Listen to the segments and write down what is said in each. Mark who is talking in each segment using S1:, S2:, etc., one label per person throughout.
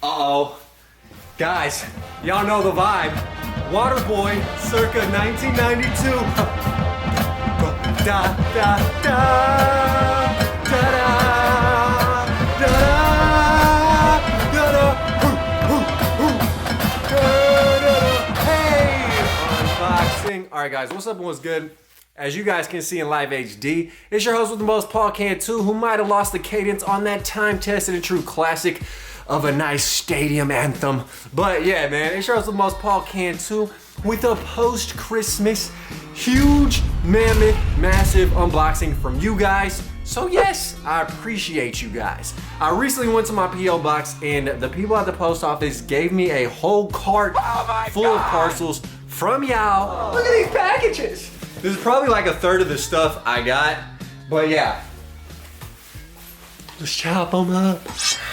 S1: Uh-oh. Guys, y'all know the vibe. Waterboy, circa 1992. Da, da, da, da, da, da, da, da, hey, unboxing. All right, guys, what's up and what's good? As you guys can see in live HD, it's your host with the most, Paul Cantu, who might have lost the cadence on that time-tested and true classic of a nice stadium anthem. But yeah, man, it's your host with the most, Paul Cantu, with a post-Christmas, huge, mammoth, massive unboxing from you guys. So yes, I appreciate you guys. I recently went to my P.O. box and the people at the post office gave me a whole cart full of parcels from YALL. Look at these packages. This is probably like a third of the stuff I got, but yeah. Let's chop them up.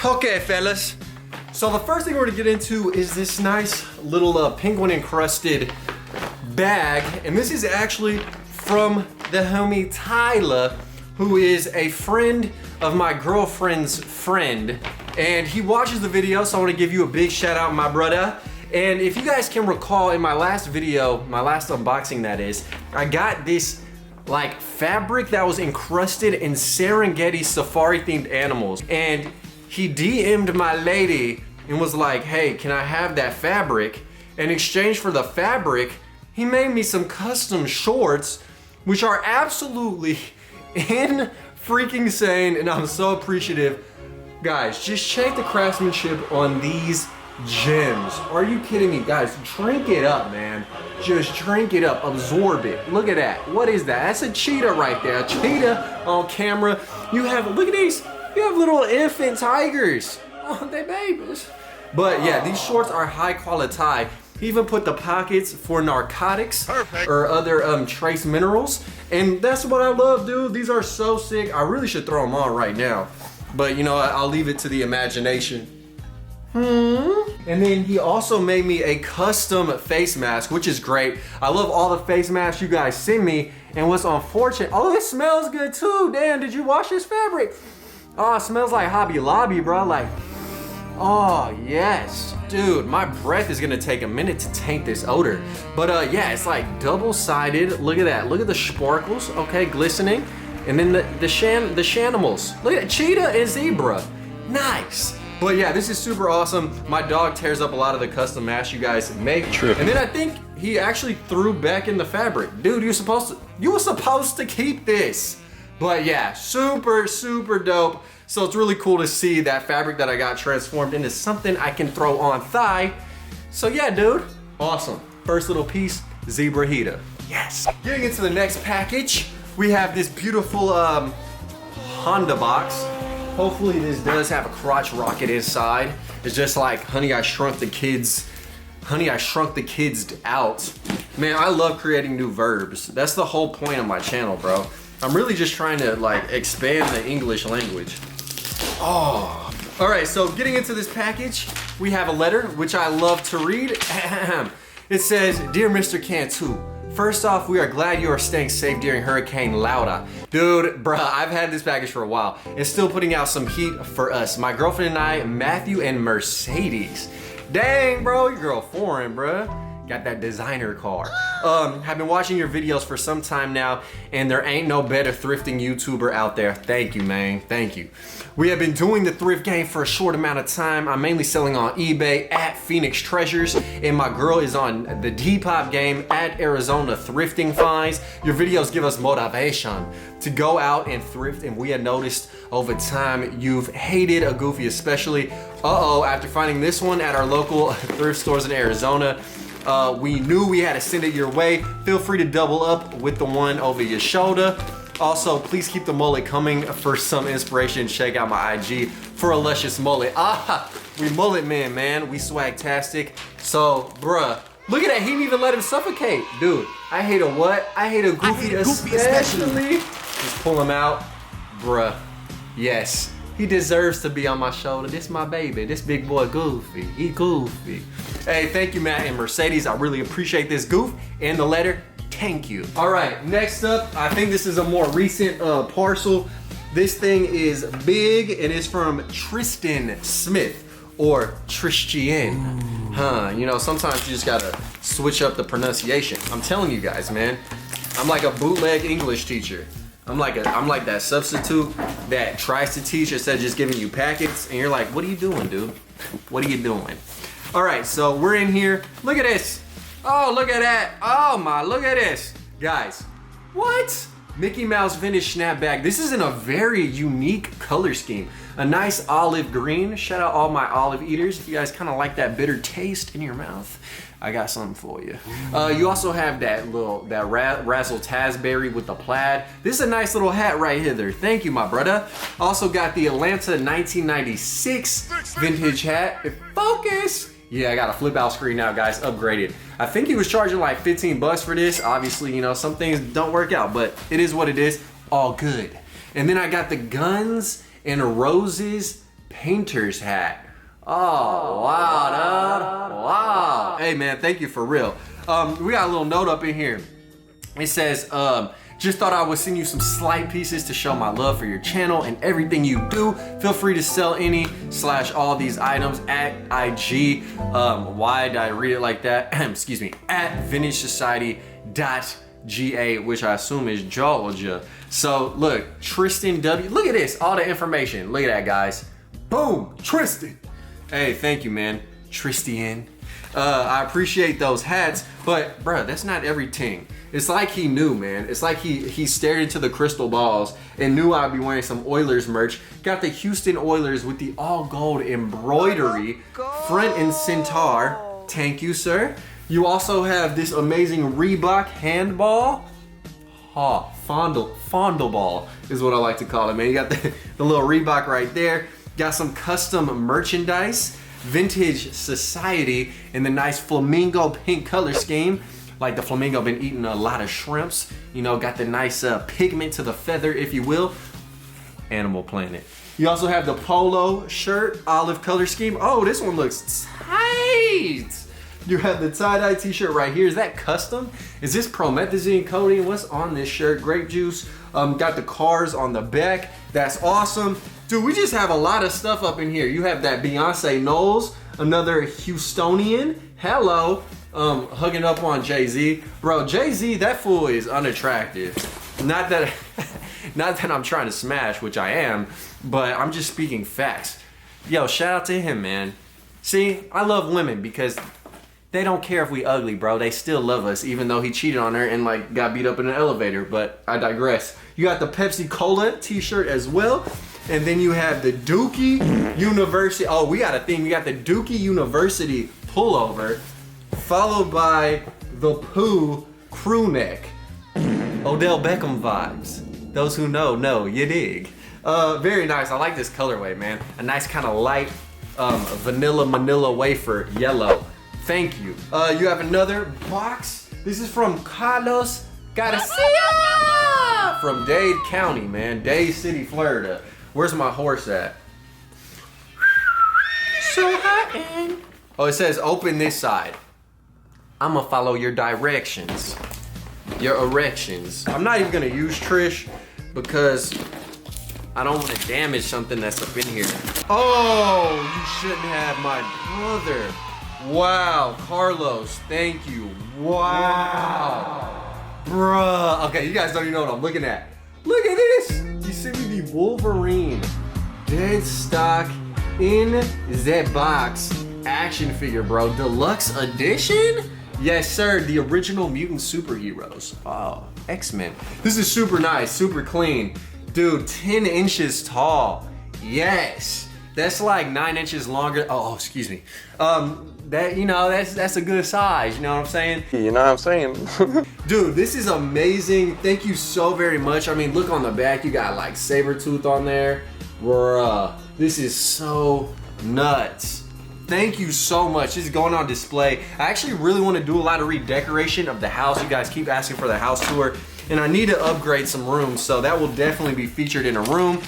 S1: Okay, fellas. So the first thing we're gonna get into is this nice little penguin encrusted bag. And this is actually from the homie Tyler, who is a friend of my girlfriend's friend. And he watches the video, so I wanna give you a big shout out, my brother. And if you guys can recall, in my last video, my last unboxing that is, I got this like fabric that was encrusted in Serengeti safari themed animals. And he DM'd my lady and was like, hey, can I have that fabric? In exchange for the fabric, he made me some custom shorts, which are absolutely freaking insane, and I'm so appreciative. Guys, just check the craftsmanship on these gems. Are you kidding me? Guys, drink it up, man. Just drink it up, absorb it. Look at that. What is that? That's a cheetah right there. A cheetah on camera. You have, look at these. You have little infant tigers. Oh, they babies. But yeah, these shorts are high quality. He even put the pockets for narcotics. Perfect. Or other trace minerals. And that's what I love, dude. These are so sick. I really should throw them on right now. But you know, I'll leave it to the imagination. And then he also made me a custom face mask, which is great. I love all the face masks you guys send me. And what's unfortunate, oh, it smells good too. Damn, did you wash this fabric? Oh, it smells like Hobby Lobby, bro. Like, oh yes. Dude, my breath is gonna take a minute to taint this odor. But yeah, it's like double-sided. Look at that, look at the sparkles, okay, glistening. And then the shanimals. Look at that, cheetah and zebra. Nice. But yeah, this is super awesome. My dog tears up a lot of the custom masks you guys make. True. And then I think he actually threw back in the fabric. Dude, you were supposed to keep this. But yeah, super, super dope. So it's really cool to see that fabric that I got transformed into something I can throw on thigh. So yeah, dude, awesome. First little piece, zebra heater. Yes. Getting into the next package, we have this beautiful Honda box. Hopefully this does have a crotch rocket inside. It's just like Honey, I Shrunk the Kids. Honey, I Shrunk the Kids out. Man, I love creating new verbs. That's the whole point of my channel, bro. I'm really just trying to like expand the English language. Oh. All right, so getting into this package, we have a letter, which I love to read. It says, Dear Mr. Cantu, first off, we are glad you are staying safe during Hurricane Laura. Dude, bruh, I've had this package for a while. It's still putting out some heat for us. My girlfriend and I, Matthew and Mercedes. Dang, bro, your girl foreign, bruh. Got that designer car. Have been watching your videos for some time now, and there ain't no better thrifting YouTuber out there. Thank you, man, thank you. We have been doing the thrift game for a short amount of time. I'm mainly selling on eBay at Phoenix Treasures, and my girl is on the Depop game at Arizona Thrifting Finds. Your videos give us motivation to go out and thrift, and we have noticed over time you've hated a goofy, especially, after finding this one at our local thrift stores in Arizona. We knew we had to send it your way. Feel free to double up with the one over your shoulder. Also, please keep the mullet coming for some inspiration. Check out my IG for a luscious mullet. We mullet men, man. We swag-tastic. So, bruh, look at that. He didn't even let him suffocate. Dude, I hate a what? I hate a goofy, especially. Just pull him out. Bruh, yes. He deserves to be on my shoulder. This my baby. This big boy Goofy. He goofy. Hey, thank you, Matt and Mercedes. I really appreciate this goof and the letter. Thank you. All right, next up, I think this is a more recent parcel. This thing is big and it's from Tristan Smith. or Tristian. Huh, you know, sometimes you just gotta switch up the pronunciation. I'm telling you guys, man. I'm like a bootleg English teacher. I'm like that substitute that tries to teach instead of just giving you packets, and you're like, what are you doing, dude? What are you doing? All right, so we're in here. Look at this. Oh, look at that. Oh my, look at this. Guys, what? Mickey Mouse vintage snapback. This is in a very unique color scheme. A nice olive green. Shout out all my olive eaters. If you guys kind of like that bitter taste in your mouth, I got something for you. You also have that razzle Tasberry with the plaid. This is a nice little hat right here. Thank you, my brother. Also got the Atlanta 1996 vintage hat. Focus. Yeah, I got a flip out screen now, guys, upgraded. I think he was charging like 15 bucks for this. Obviously, you know, some things don't work out, but it is what it is, all good. And then I got the Guns N' Roses painter's hat. Oh, wow, dude. Wow. Hey, man, thank you for real. We got a little note up in here. It says, just thought I would send you some slight pieces to show my love for your channel and everything you do. Feel free to sell any/all these items at IG. Why did I read it like that? Excuse me. At vintagesociety.ga, which I assume is Georgia. So look, Tristan W. Look at this, all the information. Look at that, guys. Boom, Tristan. Hey, thank you, man. Tristian. I appreciate those hats, but bruh, that's not everything. It's like he knew, man. It's like he stared into the crystal balls and knew I'd be wearing some Oilers merch. Got the Houston Oilers with the all gold embroidery, front and centaur. Thank you, sir. You also have this amazing Reebok handball. Fondle ball is what I like to call it, man. You got the little Reebok right there. Got some custom merchandise, Vintage Society in the nice flamingo pink color scheme. Like the flamingo been eating a lot of shrimps. You know, got the nice pigment to the feather, if you will. Animal Planet. You also have the polo shirt, olive color scheme. Oh, this one looks tight. You have the tie-dye t-shirt right here. Is that custom? Is this promethazine coating? What's on this shirt? Grape juice. Got the cars on the back. That's awesome. Dude, we just have a lot of stuff up in here. You have that Beyonce Knowles, another Houstonian. Hello. Hugging up on Jay-Z. Bro, Jay-Z, that fool is unattractive. Not that I'm trying to smash, which I am, but I'm just speaking facts. Yo, shout out to him, man. See, I love women because they don't care if we ugly, bro. They still love us, even though he cheated on her and like got beat up in an elevator, but I digress. You got the Pepsi Cola t-shirt as well. And then you have the Dookie University. Oh, we got a theme. We got the Dookie University pullover, followed by the Pooh crew neck. Odell Beckham vibes. Those who know, you dig. Very nice. I like this colorway, man. A nice kind of light vanilla manila wafer yellow. Thank you. You have another box. This is from Carlos Garcia from Dade County, man. Dade City, Florida. Where's my horse at? So hot in. Oh, it says open this side. I'ma follow your directions. Your erections. I'm not even gonna use Trish because I don't want to damage something that's up in here. Oh, you shouldn't have my brother. Wow, Carlos, thank you. Wow. Bruh. Okay, you guys don't even know what I'm looking at. Look at this. You sent me the Wolverine dead stock in that box action figure, bro. Deluxe edition? Yes, sir. The original mutant superheroes. Oh, X-Men. This is super nice, super clean. Dude, 10 inches tall. Yes. That's like 9 inches longer. Oh, excuse me. That's a good size. You know what I'm saying?
S2: You know what I'm saying?
S1: Dude, this is amazing. Thank you so very much. I mean, look on the back. You got like Sabretooth on there. Bruh, this is so nuts. Thank you so much. This is going on display. I actually really want to do a lot of redecoration of the house. You guys keep asking for the house tour, and I need to upgrade some rooms, so that will definitely be featured in a room.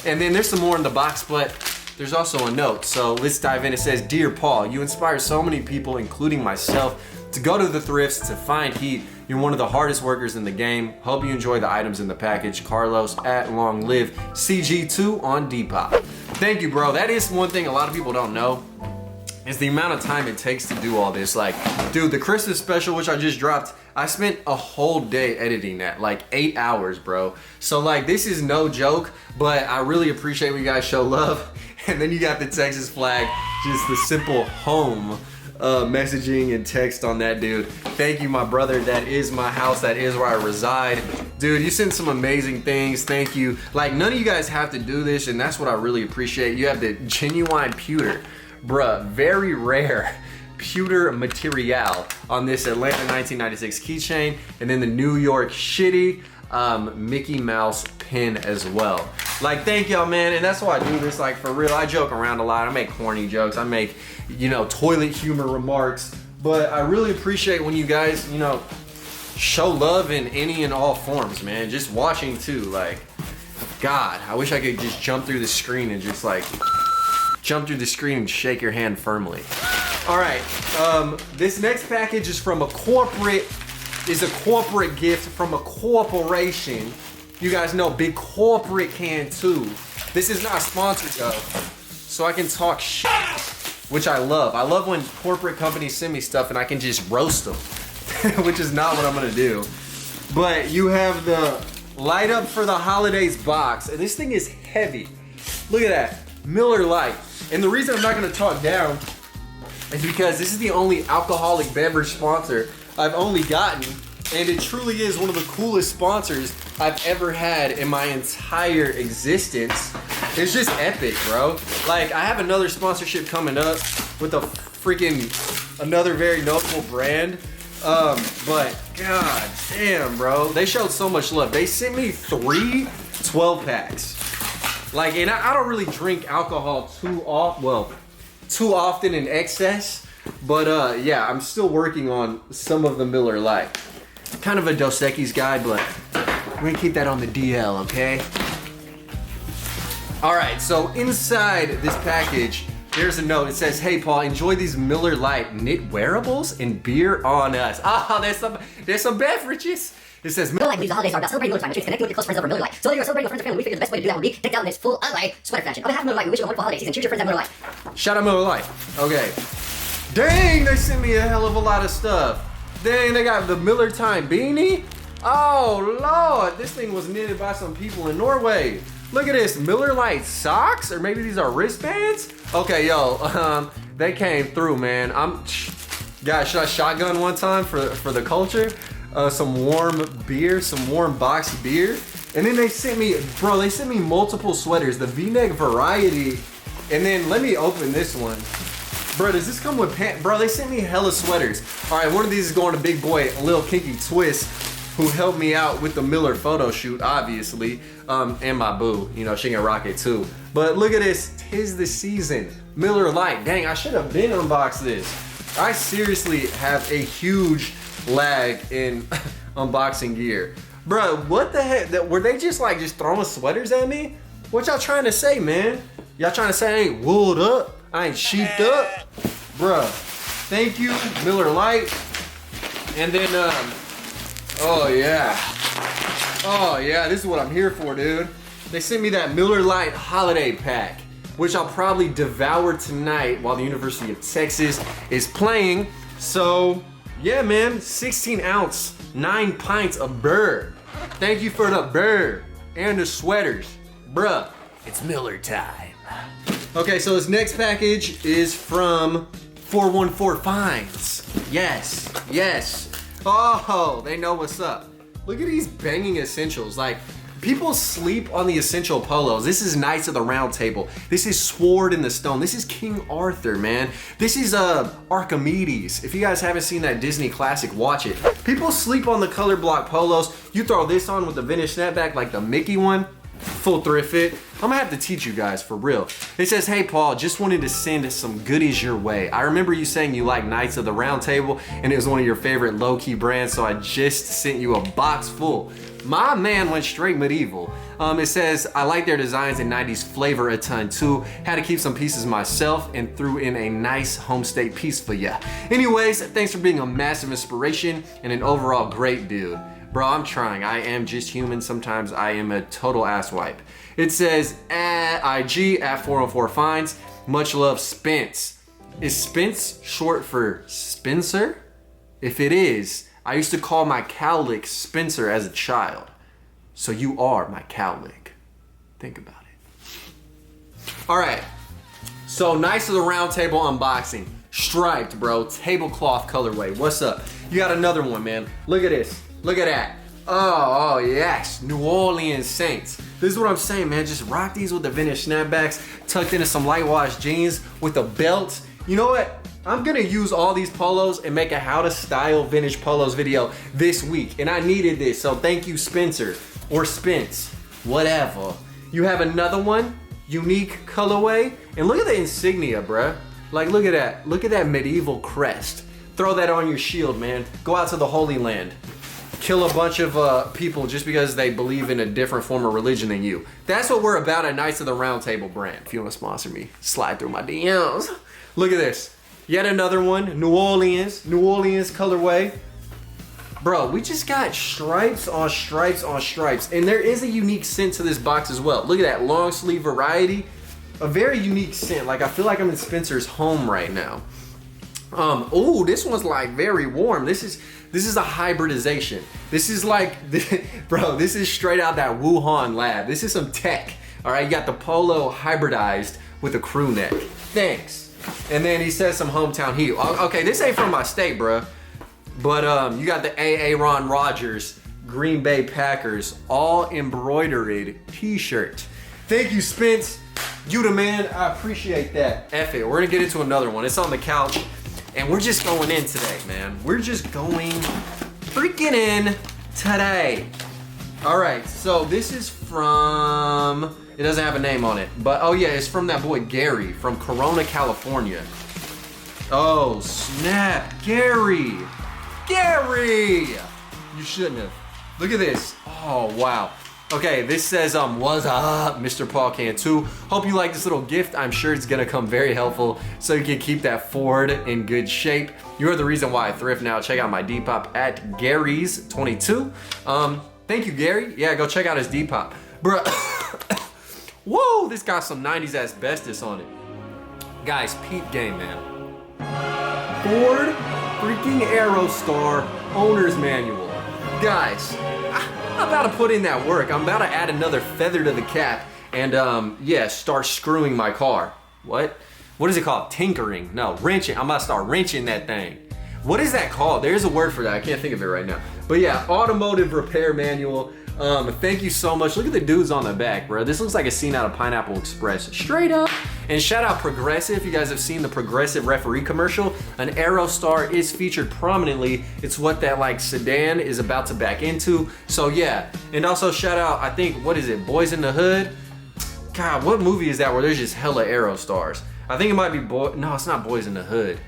S1: And then there's some more in the box, but there's also a note. So let's dive in. It says, "Dear Paul, you inspire so many people, including myself, to go to the thrifts to find heat. You're one of the hardest workers in the game. Hope you enjoy the items in the package. Carlos at Long Live CG2 on Depop." Thank you, bro. That is one thing a lot of people don't know, is the amount of time it takes to do all this. Like, dude, the Christmas special, which I just dropped, I spent a whole day editing that, like 8 hours, bro. So like, this is no joke, but I really appreciate when you guys show love. And then you got the Texas flag, just the simple home messaging and text on that, dude. Thank you, my brother. That is my house. That is where I reside. Dude, you sent some amazing things. Thank you. Like, none of you guys have to do this, and that's what I really appreciate. You have the genuine pewter. Bruh, very rare pewter material on this Atlanta 1996 keychain, and then the New York shitty Mickey Mouse pin as well. Like, thank y'all, man. And that's why I do this. Like, for real, I joke around a lot. I make corny jokes. I make, you know, toilet humor remarks. But I really appreciate when you guys, you know, show love in any and all forms, man. Just watching too. Like, God, I wish I could just jump through the screen and just like jump through the screen and shake your hand firmly. All right, this next package is from a corporate gift from a corporation. You guys know, big corporate Cantu. This is not sponsored though, so I can talk shit, which I love. I love when corporate companies send me stuff and I can just roast them, which is not what I'm gonna do. But you have the Light Up for the Holidays box, and this thing is heavy. Look at that, Miller Lite. And the reason I'm not gonna talk down is because this is the only alcoholic beverage sponsor I've only gotten, and it truly is one of the coolest sponsors I've ever had in my entire existence. It's just epic, bro. Like, I have another sponsorship coming up with a freaking, another very notable brand. But god damn, bro. They showed so much love. They sent me 3 12 packs. Like, and I don't really drink alcohol too often in excess, but yeah, I'm still working on some of the Miller Lite. Kind of a Dos Equis guy, but we're gonna keep that on the DL, okay? All right, so inside this package, there's a note. It says, "Hey Paul, enjoy these Miller Lite knit wearables and beer on us." Ah, there's some beverages. It says,
S2: Miller Lite believes the holidays are about celebrating Miller time, which means connecting with your close friends over Miller Lite. So whether you're celebrating with friends or family, we figured the best way to do that would be decked out in this full LA sweater fashion. On behalf of Miller Lite, we wish you a wonderful holiday season. Cheers your friends at Miller Lite.
S1: Shout out Miller Lite. Okay. Dang, they sent me a hell of a lot of stuff. Dang, they got the Miller Time beanie. Oh Lord, this thing was knitted by some people in Norway. Look at this, Miller Lite socks, or maybe these are wristbands. Okay, yo, they came through, man. Guys, should I shotgun one time for the culture? Some warm beer, some warm boxed beer. And then they sent me, bro, they sent me multiple sweaters, the V-neck variety. And then let me open this one. Bro, does this come with pants? Bro, they sent me hella sweaters. All right, one of these is going to big boy, a little kinky twist, who helped me out with the Miller photo shoot, obviously. And my boo, you know, she can rock it too. But look at this, 'tis the season. Miller Lite, dang, I should have been unboxed this. I seriously have a huge lag in unboxing gear. Bro, what the heck? Were they just throwing sweaters at me? What y'all trying to say, man? Y'all trying to say I ain't wooled up? I ain't sheeped up? Bruh, thank you, Miller Lite. And then, oh yeah, this is what I'm here for, dude. They sent me that Miller Lite holiday pack, which I'll probably devour tonight while the University of Texas is playing. So, yeah, man, 16 ounce, 9 pints of beer. Thank you for the beer and the sweaters. Bruh, it's Miller time. Okay, so this next package is from 414 Finds. Yes, yes. Oh, they know what's up. Look at these banging essentials. Like, people sleep on the essential polos. This is Knights of the Round Table. This is Sword in the Stone. This is King Arthur, man. This is Archimedes. If you guys haven't seen that Disney classic, watch it. People sleep on the color block polos. You throw this on with the vintage snapback like the Mickey one, full thrift fit. I'm gonna have to teach you guys for real. It says, "Hey Paul, just wanted to send some goodies your way. I remember you saying you like Knights of the Round Table and it was one of your favorite low-key brands, so I just sent you a box full." My man went straight medieval. It says, I like their designs and 90s flavor a ton too. Had to keep some pieces myself and threw in a nice home state piece for ya. Anyways, thanks for being a massive inspiration and an overall great dude. Bro, I'm trying. I am just human. Sometimes I am a total asswipe. It says, IG at 404 Fines. Much love, Spence. Is Spence short for Spencer? If it is, I used to call my cowlick Spencer as a child. So you are my cowlick. Think about it. All right. So nice of the round table unboxing. Striped, bro. Tablecloth colorway. What's up? You got another one, man. Look at this. Look at that. Oh, yes. New Orleans Saints. This is what I'm saying, man. Just rock these with the vintage snapbacks, tucked into some light wash jeans with a belt. You know what? I'm gonna use all these polos and make a how to style vintage polos video this week. And I needed this, so thank you, Spencer. Or Spence, whatever. You have another one, unique colorway. And look at the insignia, bruh. Like, look at that. Look at that medieval crest. Throw that on your shield, man. Go out to the Holy Land. Kill a bunch of people just because they believe in a different form of religion than you. That's what we're about at Knights of the Round Table brand. If you want to sponsor me, slide through my DMs. Look at this. Yet another one, New Orleans colorway. Bro, we just got stripes on stripes on stripes. And there is a unique scent to this box as well. Look at that long sleeve variety. A very unique scent. Like, I feel like I'm in Spencer's home right now. Oh, this one's like very warm. This is a hybridization. This is like, bro, this is straight out that Wuhan lab. This is some tech. All right, you got the polo hybridized with a crew neck. Thanks. And then he says some hometown heat. Okay, this ain't from my state, bro. But you got the Aaron Rodgers, Green Bay Packers, all embroidered t-shirt. Thank you, Spence. You the man, I appreciate that. F it, we're gonna get into another one. It's on the couch, and we're just going in today, man. We're just going freaking in today. All right, so this is from, it doesn't have a name on it, but oh yeah, it's from that boy Gary from Corona, California. Oh snap, Gary. Gary! You shouldn't have. Look at this. Oh, wow. Okay, this says, what's up, Mr. Paul Cantu. Hope you like this little gift. I'm sure it's gonna come very helpful so you can keep that Ford in good shape. You are the reason why I thrift now. Check out my Depop at Gary's22. Thank you, Gary. Yeah, go check out his Depop. Bruh. Whoa, this got some 90s asbestos on it. Guys, peep game, man. Ford freaking Aerostar owner's manual. Guys, I'm about to put in that work. I'm about to add another feather to the cap and yeah, start screwing my car. What is it called? Tinkering? No, wrenching. I'm about to start wrenching that thing. What is that called? There's a word for that. I can't think of it right now. But yeah, automotive repair manual. Thank you so much. Look at the dudes on the back, bro. This looks like a scene out of Pineapple Express. Straight up. And shout out Progressive. You guys have seen the Progressive referee commercial. An Aerostar is featured prominently. It's what that like sedan is about to back into. So yeah. And also shout out, I think, what is it? Boys in the Hood? God, what movie is that where there's just hella Aerostars? I think it might be no, it's not Boys in the Hood.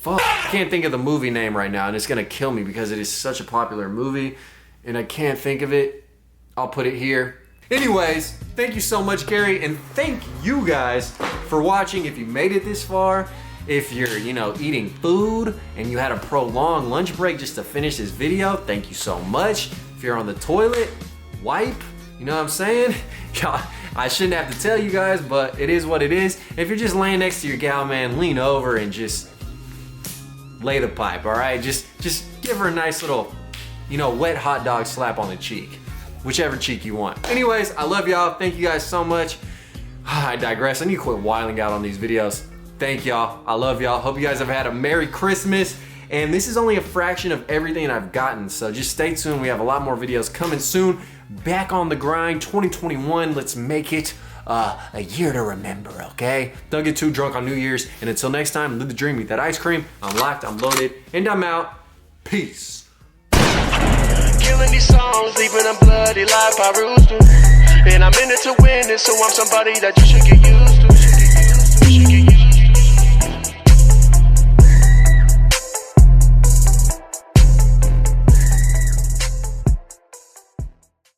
S1: Fuck. I can't think of the movie name right now and it's gonna kill me because it is such a popular movie. And I can't think of it. I'll put it here. Anyways, thank you so much, Gary, and thank you guys for watching. If you made it this far, if you're, eating food and you had a prolonged lunch break just to finish this video, thank you so much. If you're on the toilet, wipe, you know what I'm saying? I shouldn't have to tell you guys, but it is what it is. If you're just laying next to your gal, man, lean over and just lay the pipe, all right? Just give her a nice little, wet hot dog slap on the cheek. Whichever cheek you want. Anyways, I love y'all. Thank you guys so much. I digress. I need to quit whiling out on these videos. Thank y'all. I love y'all. Hope you guys have had a Merry Christmas. And this is only a fraction of everything I've gotten. So just stay tuned. We have a lot more videos coming soon. Back on the grind, 2021. Let's make it a year to remember, okay? Don't get too drunk on New Year's. And until next time, live the dream, eat that ice cream. I'm locked, I'm loaded, and I'm out. Peace.
S3: Killing these songs, leaving a bloody life I roost to. And I'm in it to win it, so I'm somebody that you should get used to.